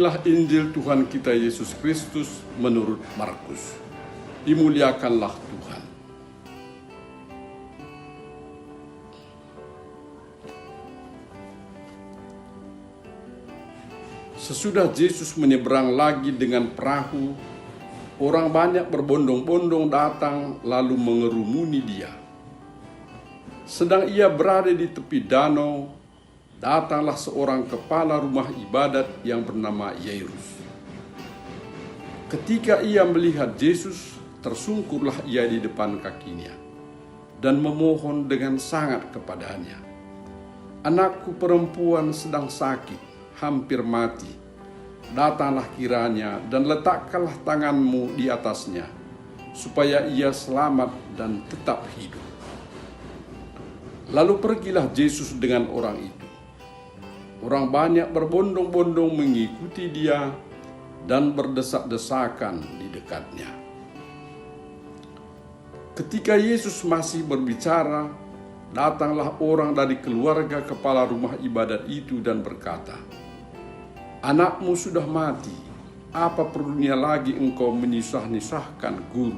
Inilah Injil Tuhan kita Yesus Kristus menurut Markus. Dimuliakanlah Tuhan. Sesudah Yesus menyeberang lagi dengan perahu, orang banyak berbondong-bondong datang lalu mengerumuni dia. Sedang ia berada di tepi danau, datanglah seorang kepala rumah ibadat yang bernama Yairus. Ketika ia melihat Yesus, tersungkurlah ia di depan kakinya dan memohon dengan sangat kepadanya, "Anakku perempuan sedang sakit, hampir mati. Datanglah kiranya dan letakkanlah tanganmu di atasnya, supaya ia selamat dan tetap hidup." Lalu pergilah Yesus dengan orang itu. Orang banyak berbondong-bondong mengikuti dia dan berdesak-desakan di dekatnya. Ketika Yesus masih berbicara, datanglah orang dari keluarga kepala rumah ibadat itu dan berkata, "Anakmu sudah mati, apa perlunya lagi engkau menyusah-nyusahkan guru?"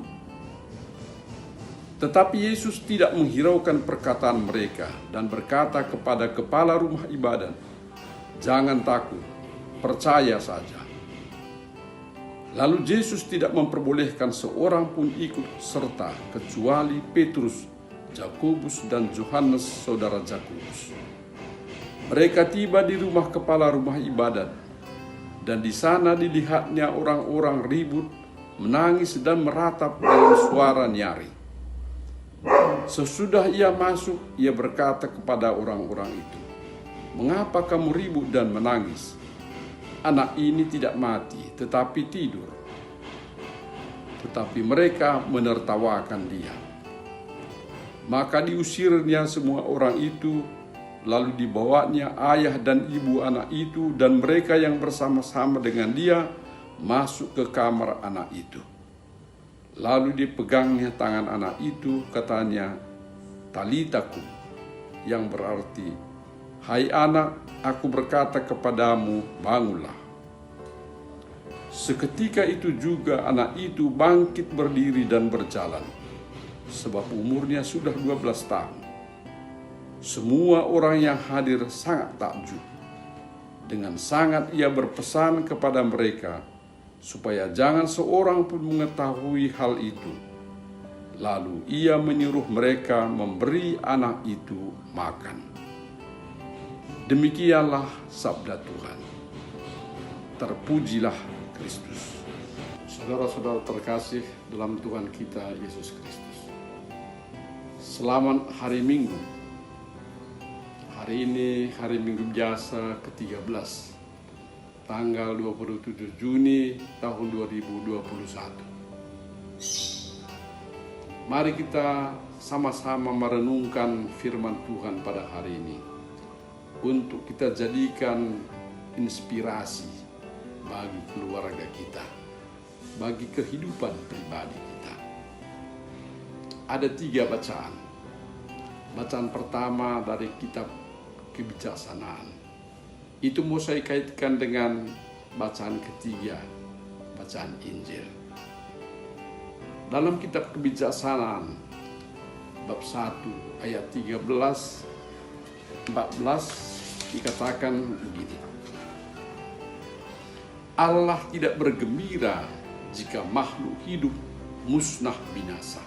Tetapi Yesus tidak menghiraukan perkataan mereka dan berkata kepada kepala rumah ibadat, "Jangan takut, percaya saja." Lalu Yesus tidak memperbolehkan seorang pun ikut serta kecuali Petrus, Yakobus, dan Yohanes saudara Yakobus. Mereka tiba di rumah kepala rumah ibadat, dan di sana dilihatnya orang-orang ribut, menangis dan meratap dengan suara nyaring. Sesudah ia masuk, ia berkata kepada orang-orang itu, "Mengapa kamu ribut dan menangis? Anak ini tidak mati, tetapi tidur." Tetapi mereka menertawakan dia. Maka diusirnya semua orang itu, lalu dibawanya ayah dan ibu anak itu dan mereka yang bersama-sama dengan dia masuk ke kamar anak itu. Lalu dipegangnya tangan anak itu, katanya, "Talita kum," yang berarti, "Hai anak, aku berkata kepadamu, bangunlah." Seketika itu juga anak itu bangkit berdiri dan berjalan, sebab umurnya sudah 12 tahun. Semua orang yang hadir sangat takjub. Dengan sangat ia berpesan kepada mereka, supaya jangan seorang pun mengetahui hal itu. Lalu ia menyuruh mereka memberi anak itu makan. Demikianlah sabda Tuhan. Terpujilah Kristus. Saudara-saudara terkasih dalam Tuhan kita Yesus Kristus, selamat hari Minggu. Hari ini hari Minggu biasa ke-13, tanggal 27 Juni tahun 2021. Mari kita sama-sama merenungkan firman Tuhan pada hari ini, untuk kita jadikan inspirasi bagi keluarga kita, bagi kehidupan pribadi kita. Ada 3 bacaan. Bacaan pertama dari kitab Kebijaksanaan. Itu mau saya kaitkan dengan bacaan ketiga, bacaan Injil. Dalam kitab Kebijaksanaan, bab 1 ayat 13-14 dikatakan begini, "Allah tidak bergembira jika makhluk hidup musnah binasa.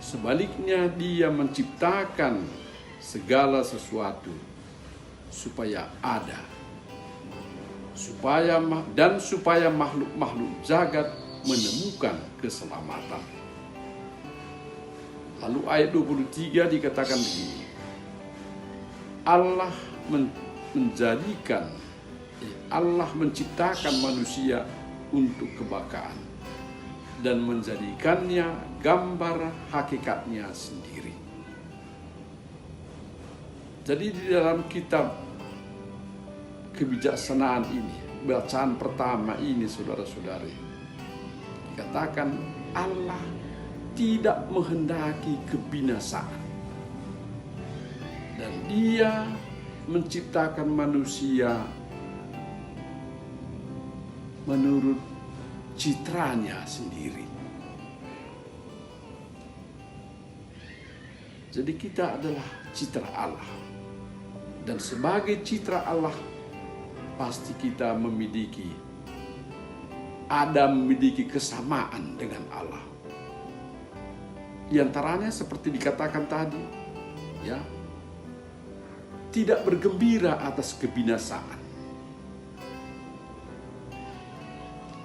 Sebaliknya Dia menciptakan segala sesuatu supaya ada, supaya makhluk-makhluk jagat menemukan keselamatan." Lalu ayat 23 dikatakan begini, Allah menciptakan manusia untuk kebakaan dan menjadikannya gambar hakikatnya sendiri. Jadi di dalam kitab Kebijaksanaan ini, bacaan pertama ini saudara-saudari, dikatakan Allah tidak menghendaki kebinasaan, dan Dia menciptakan manusia menurut citranya sendiri. Jadi kita adalah citra Allah. Dan sebagai citra Allah, pasti kita memiliki kesamaan dengan Allah. Di antaranya seperti dikatakan tadi, ya, tidak bergembira atas kebinasaan.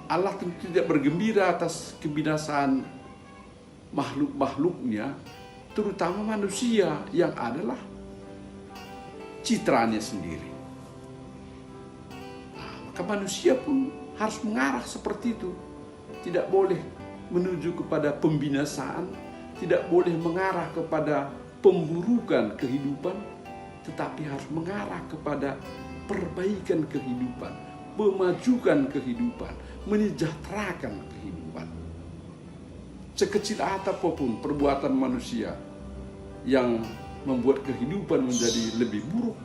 Allah tentu tidak bergembira atas kebinasaan makhluk-makhluknya, terutama manusia yang adalah citranya sendiri. Nah, maka manusia pun harus mengarah seperti itu. Tidak boleh menuju kepada pembinasaan, tidak boleh mengarah kepada pemburukan kehidupan, tetapi harus mengarah kepada perbaikan kehidupan, memajukan kehidupan, menyejahterakan kehidupan. Sekecil apapun perbuatan manusia yang membuat kehidupan menjadi lebih buruk,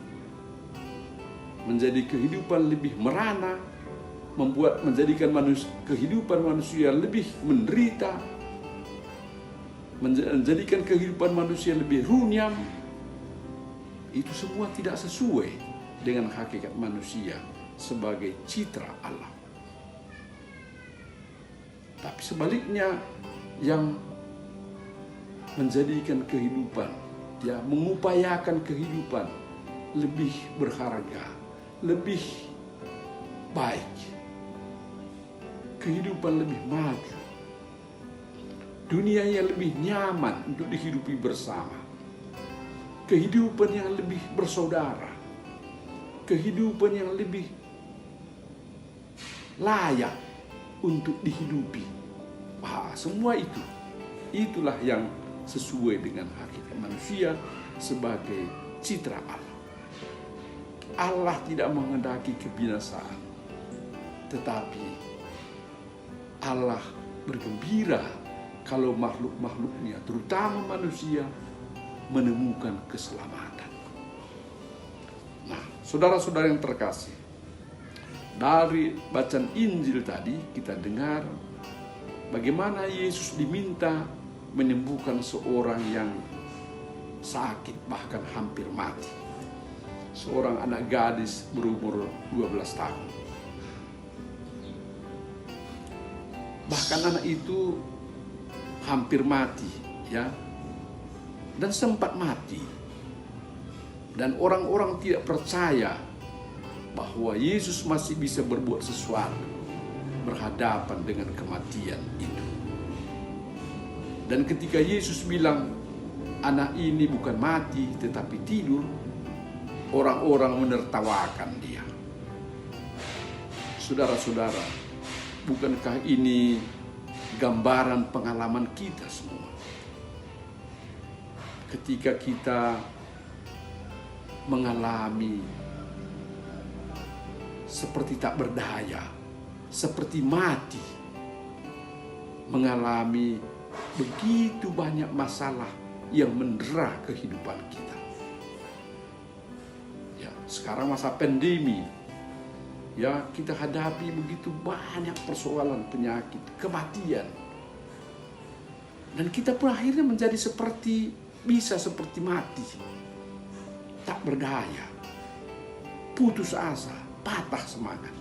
menjadi kehidupan lebih merana, menjadikan kehidupan manusia lebih menderita, menjadikan kehidupan manusia lebih runyam, itu semua tidak sesuai dengan hakikat manusia sebagai citra Allah. Tapi sebaliknya, yang menjadikan kehidupan, ya, mengupayakan kehidupan lebih berharga, lebih baik, kehidupan lebih maju, dunia yang lebih nyaman untuk dihidupi bersama, kehidupan yang lebih bersaudara, kehidupan yang lebih layak untuk dihidupi. Semua itulah yang sesuai dengan hakikat manusia sebagai citra Allah. Allah tidak menghendaki kebinasaan, tetapi Allah bergembira kalau makhluk-makhluknya, terutama manusia, menemukan keselamatan. Nah, saudara-saudara yang terkasih, dari bacaan Injil tadi kita dengar bagaimana Yesus diminta menyembuhkan seorang yang sakit, bahkan hampir mati. Seorang anak gadis berumur 12 tahun. Bahkan anak itu hampir mati, ya, dan sempat mati. Dan orang-orang tidak percaya bahwa Yesus masih bisa berbuat sesuatu berhadapan dengan kematian itu. Dan ketika Yesus bilang anak ini bukan mati tetapi tidur, orang-orang menertawakan dia. Saudara-saudara, bukankah ini gambaran pengalaman kita semua? Ketika kita mengalami seperti tak berdaya, seperti mati, mengalami begitu banyak masalah yang mendera kehidupan kita. Ya, sekarang masa pandemi, ya, kita hadapi begitu banyak persoalan, penyakit, kematian. Dan kita pun akhirnya menjadi bisa seperti mati. Tak berdaya, putus asa, patah semangat.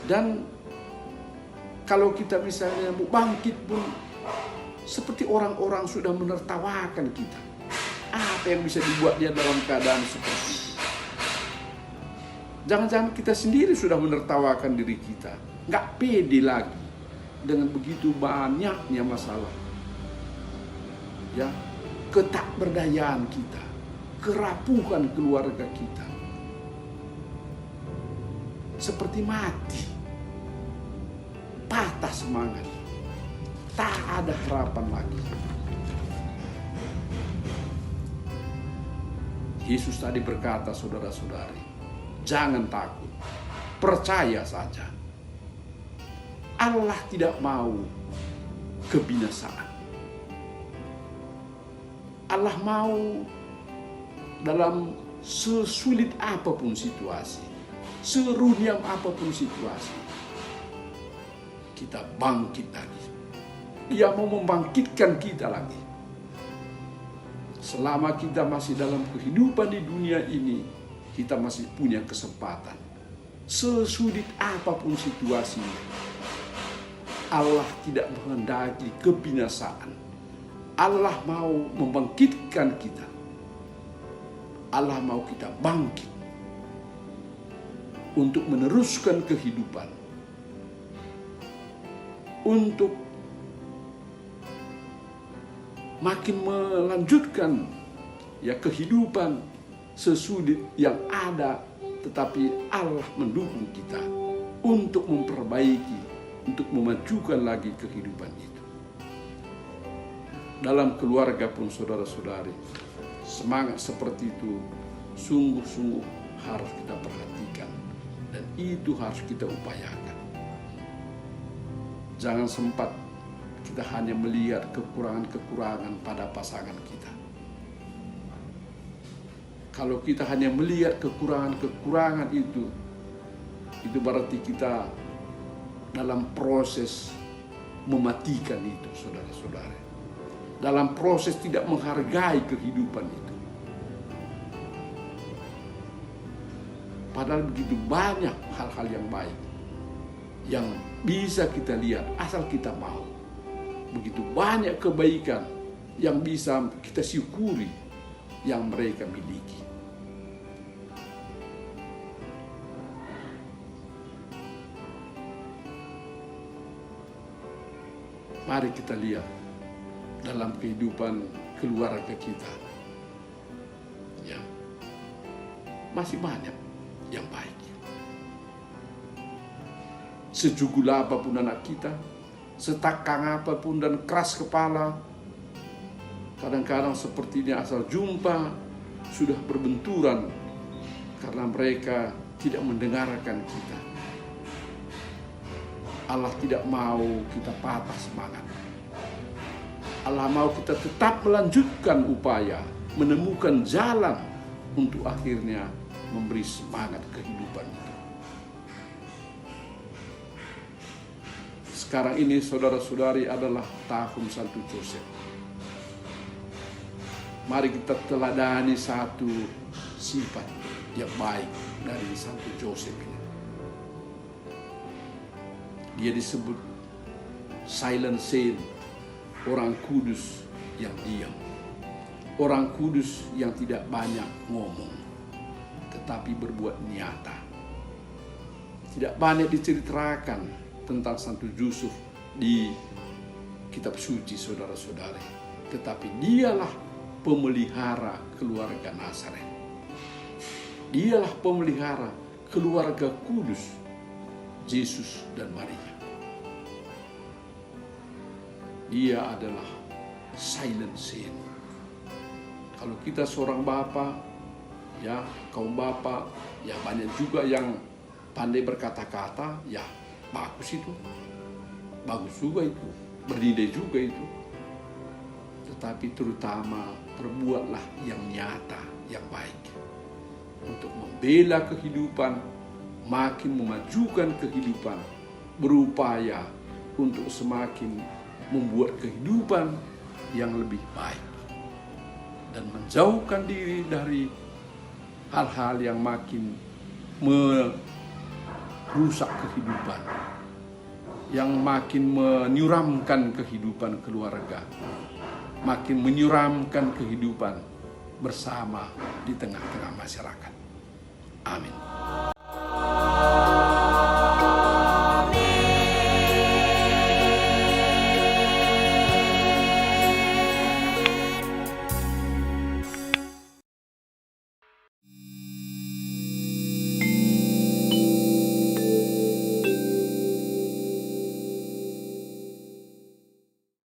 Dan kalau kita misalnya mau bangkit pun seperti orang-orang sudah menertawakan kita. Apa yang bisa dibuat dia dalam keadaan seperti itu? Jangan-jangan kita sendiri sudah menertawakan diri kita. Nggak pede lagi dengan begitu banyaknya masalah. Ya, ketakberdayaan kita, kerapuhan keluarga kita. Seperti mati, patah semangat, tak ada harapan lagi. Yesus tadi berkata, saudara-saudari, jangan takut, percaya saja. Allah tidak mau kebinasaan. Allah mau dalam sesulit apapun situasi, serunyam apapun situasi, kita bangkit lagi. Dia mau membangkitkan kita lagi. Selama kita masih dalam kehidupan di dunia ini, kita masih punya kesempatan. Sesulit apapun situasinya, Allah tidak menghendaki kebinasaan. Allah mau membangkitkan kita. Allah mau kita bangkit untuk meneruskan kehidupan, untuk makin melanjutkan kehidupan sesulit yang ada, tetapi Allah mendukung kita untuk memperbaiki, untuk memajukan lagi kehidupan itu. Dalam keluarga pun saudara-saudari, semangat seperti itu sungguh-sungguh harus kita perhatikan dan itu harus kita upayakan. Jangan sempat kita hanya melihat kekurangan-kekurangan pada pasangan kita. Kalau kita hanya melihat kekurangan-kekurangan itu berarti kita dalam proses mematikan itu, saudara-saudara. Dalam proses tidak menghargai kehidupan itu. Padahal begitu banyak hal-hal yang baik yang bisa kita lihat asal kita mau. Begitu banyak kebaikan yang bisa kita syukuri yang mereka miliki. Mari kita lihat dalam kehidupan keluarga kita, masih banyak yang baik. Sejugul apapun anak kita, setakang apapun dan keras kepala, kadang-kadang sepertinya asal jumpa sudah berbenturan karena mereka tidak mendengarkan kita. Allah tidak mau kita patah semangat. Allah mau kita tetap melanjutkan upaya, menemukan jalan untuk akhirnya memberi semangat kehidupan itu. Sekarang ini saudara-saudari adalah tahun Santo Joseph. Mari kita teladani satu sifat yang baik dari Santo Joseph ini. Dia disebut silent saint, orang kudus yang diam. Orang kudus yang tidak banyak ngomong, tetapi berbuat nyata. Tidak banyak diceritakan tentang Santo Yusuf di kitab suci, saudara-saudari. Tetapi dialah pemelihara keluarga Nazaret. Dialah pemelihara keluarga kudus, Yesus dan Maria. Dia adalah silent saint. Kalau kita seorang bapak, kaum bapak, banyak juga yang pandai berkata-kata, bagus itu. Bagus juga itu, bernilai juga itu. Tetapi terutama perbuatlah yang nyata, yang baik. Untuk membela kehidupan, makin memajukan kehidupan, berupaya untuk semakin membuat kehidupan yang lebih baik dan menjauhkan diri dari hal-hal yang makin merusak kehidupan, yang makin menyuramkan kehidupan keluarga, makin menyuramkan kehidupan bersama di tengah-tengah masyarakat. Amin.